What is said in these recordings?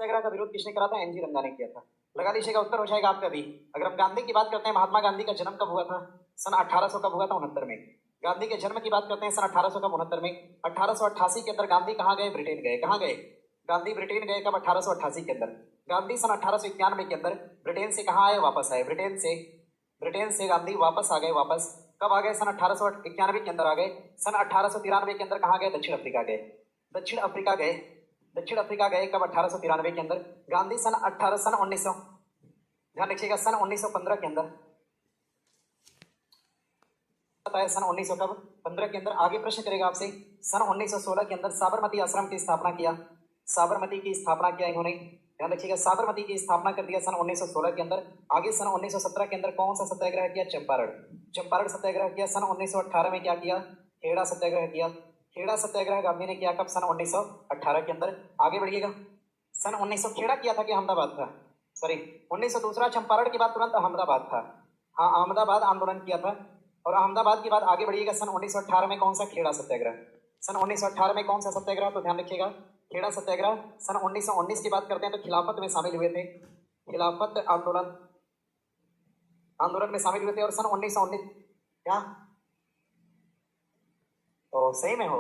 सत्याग्रह का विरोध किसने करा था? एनजी रंगा ने किया था। लगा लीजिएगा, उत्तर हो जाएगा आपका भी। अगर हम गांधी की बात करते हैं, महात्मा गांधी का जन्म कब हुआ था? सन 1800 कब हुआ था? 69 में। गांधी के जन्म की बात करते हैं सन 1800 कब? 69 में। 1888 के अंदर गांधी कहाँ गए? ब्रिटेन गए। कहाँ गए? गांधी ब्रिटेन गए। कब? 1888 के अंदर। गांधी सन 1891 के अंदर ब्रिटेन से कहाँ आए? वापस आए। ब्रिटेन से गांधी वापस आ गए। वापस कब आ गए? सन 1891 के अंदर आ गए। सन 1893 के अंदर कहाँ गए? दक्षिण अफ्रीका गए। दक्षिण अफ्रीका गए कब? 1893 के अंदर। गांधी सन 1900, ध्यान रखिएगा, सन 1915 के अंदर बताया। सन 1900 कब? 15 के अंदर। आगे प्रश्न करेगा आपसे, सन 1916 के अंदर साबरमती आश्रम की स्थापना किया। साबरमती की स्थापना किया इन्होंने, ध्यान रखिएगा, साबरमती की स्थापना कर दिया सन 1916 के अंदर। आगे सन 1917 के अंदर कौन सा सत्याग्रह किया? चंपारण सत्याग्रह किया। सन 1918 में क्या किया? खेड़ा सत्याग्रह किया। खेड़ा सत्याग्रह गांधी ने किया कब? सन 1918 के अंदर। आगे बढ़िएगा, सन 1900 खेड़ा किया था कि अहमदाबाद था? सॉरी, 1902 चंपारण के बाद तुरंत अहमदाबाद था। हाँ, अहमदाबाद आंदोलन किया था। और अहमदाबाद के बाद आगे बढ़िएगा, सन 1918 में कौन सा? खेड़ा सत्याग्रह। सन 1918 में कौन सा सत्याग्रह? तो ध्यान रखिएगा, खेड़ा सत्याग्रह। सन 1919 की बात करते हैं तो खिलाफत में शामिल हुए थे। खिलाफत आंदोलन में शामिल हुए थे। और सन 1919 क्या? ओ, सही में हो?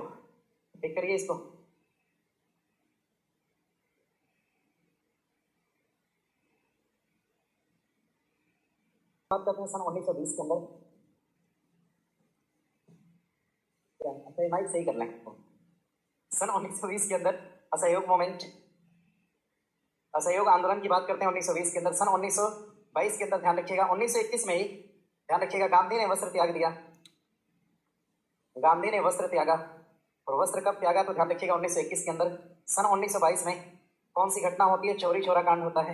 ठीक करिए इसको। बात करते हैं सन 1920 के अंदर। अच्छा, माइक सही कर लें। सन 1920 के अंदर असहयोग मूवमेंट, असहयोग आंदोलन की बात करते हैं 1920 के अंदर। सन 1922 के अंदर ध्यान रखिएगा, 1921 में ही ध्यान रखिएगा, गांधी ने वस्त्र त्याग दिया। गांधी ने वस्त्र त्यागा। और वस्त्र कब त्यागा? तो ध्यान रखिएगा 1921 के अंदर। सन 1922 में कौन सी घटना होती है? चौरी चौरा कांड होता है।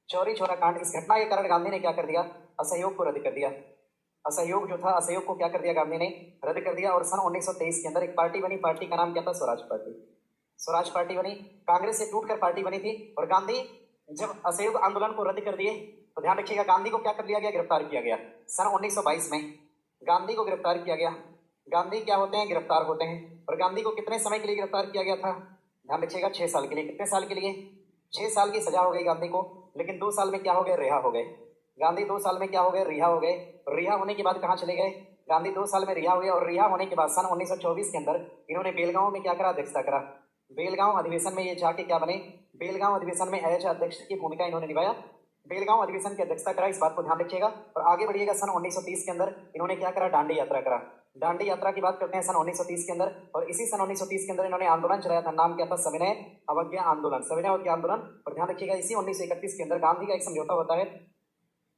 चौरी चौरा कांड, इस घटना के कारण गांधी ने क्या कर दिया? असहयोग को रद्द कर दिया। असहयोग जो था, असहयोग को क्या कर दिया? गांधी ने रद्द कर दिया। और सन 1923 के अंदर एक पार्टी बनी। पार्टी का नाम क्या था? स्वराज पार्टी। स्वराज पार्टी बनी, कांग्रेस से टूटकर पार्टी बनी थी। और गांधी जब असहयोग आंदोलन को रद्द कर दिए तो ध्यान रखिएगा, गांधी को क्या कर लिया गया? गिरफ्तार किया गया। सन 1922 में गांधी को गिरफ्तार किया गया। गांधी क्या होते हैं? गिरफ्तार होते हैं। और गांधी को कितने समय के लिए गिरफ्तार किया गया था? ध्यान रखिएगा, 6 साल के लिए। कितने साल के लिए? 6 साल की सजा हो गई गांधी को। लेकिन 2 साल में क्या हो गए? रिहा हो गए। गांधी 2 साल में क्या हो गए? रिहा हो गए। रिहा होने के बाद कहाँ चले गए? गांधी 2 साल में रिहा हुए। और रिहा होने के बाद सन 1924 के अंदर इन्होंने बेलगांव में क्या करा? अध्यक्षता करा। बेलगांव अधिवेशन में ये जाके क्या बने? बेलगांव अधिवेशन में एज अध्यक्ष की भूमिका इन्होंने निभाया। बेलगांव अधिवेशन की अध्यक्षता करा, इस बात को ध्यान रखिएगा। और आगे बढ़िएगा, सन 1930 के अंदर इन्होंने क्या करा? दांडी यात्रा करा। दांडी यात्रा की बात करते हैं सन 1930 के अंदर। और इसी सन 1930 के अंदर इन्होंने आंदोलन चलाया था, नाम क्या था? सविनय अवज्ञा आंदोलन। सविनय अवज्ञा आंदोलन। और ध्यान रखिएगा, इसी 1931 के अंदर गांधी का एक समझौता होता है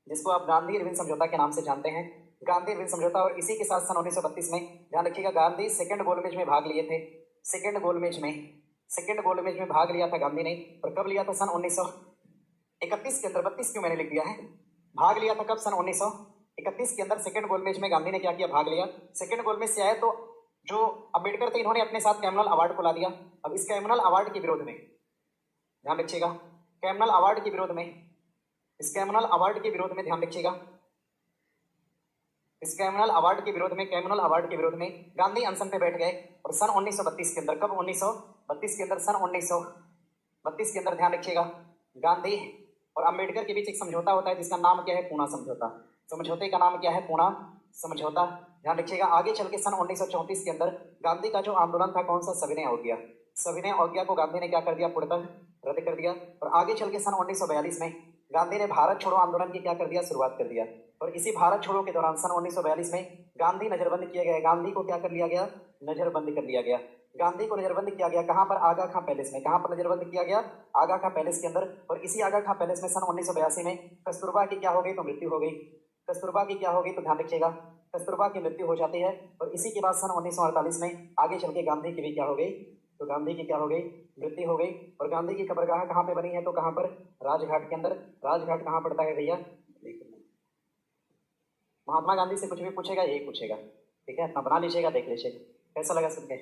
जिसको आप गांधी इरविन समझौता के नाम से जानते हैं। गांधी इरविन समझौता। और इसी के साथ सन 1932 में ध्यान रखिएगा, गांधी सेकंड गोलमेज में भाग लिए थे। सेकंड गोलमेज में भाग लिया था गांधी ने। और कब लिया था? सन 1931 के अंदर। 32 क्यों मैंने लिख दिया है? भाग लिया था कब? सन 1931 के अंदर सेकंड गोलमेज में गांधी ने क्या किया? भाग लिया। सेकंड गोलमेज से आए तो जो अम्बेडकर थे, इन्होंने अपने साथ कैमनल अवार्ड को ला दिया। अब इस कैमनल अवार्ड के विरोध में ध्यान रखिएगा, कैमनल अवार्ड के विरोध में, इस कैमनल अवार्ड के विरोध में ध्यान रखिएगा, इस कैमनल अवार्ड के विरोध में गांधी अनशन पे बैठ गए। और सन 1932 के अंदर, कब? 1932 के अंदर। सन 1932 के अंदर ध्यान रखिएगा, गांधी और अम्बेडकर के बीच एक समझौता होता है जिसका नाम क्या है? पूना समझौता। समझौते का नाम क्या है? पूना समझौता। ध्यान रखिएगा, आगे चल के सन 1934 के अंदर गांधी का जो आंदोलन था, कौन सा? सविनय अवज्ञा। सविनय अवज्ञा को गांधी ने क्या कर दिया? पूर्णतः रद्द कर दिया। और आगे चल के सन 1942 में गांधी ने भारत छोड़ो आंदोलन की क्या कर दिया? शुरुआत कर दिया। और इसी भारत छोड़ो के दौरान सन 1942 में गांधी नजरबंद किए गए। गांधी को क्या कर लिया गया? नजरबंद कर लिया गया। गांधी को नजरबंद किया गया कहां पर? आगा खां पैलेस में। कहां पर नजरबंद किया गया? आगा खां पैलेस के अंदर। और इसी आगा खां पैलेस में सन 1982 में कस्तूरबा की क्या हो गई? तो मृत्यु हो गई। कस्तूरबा की क्या हो गई? तो ध्यान रखिएगा, कस्तूरबा की मृत्यु हो जाती है। और इसी के बाद सन 1948 में आगे चल के गांधी की भी क्या हो गई? तो गांधी की क्या हो गई? मृत्यु हो गई। और गांधी की कब्रगाह कहाँ पे बनी है? तो कहाँ पर? राजघाट के अंदर। राजघाट कहाँ पड़ता है भैया? महात्मा गांधी से कुछ भी पूछेगा, यही पूछेगा, ठीक है? अपना बना लीजिएगा, देख लीजिएगा। कैसा लगा सुन के?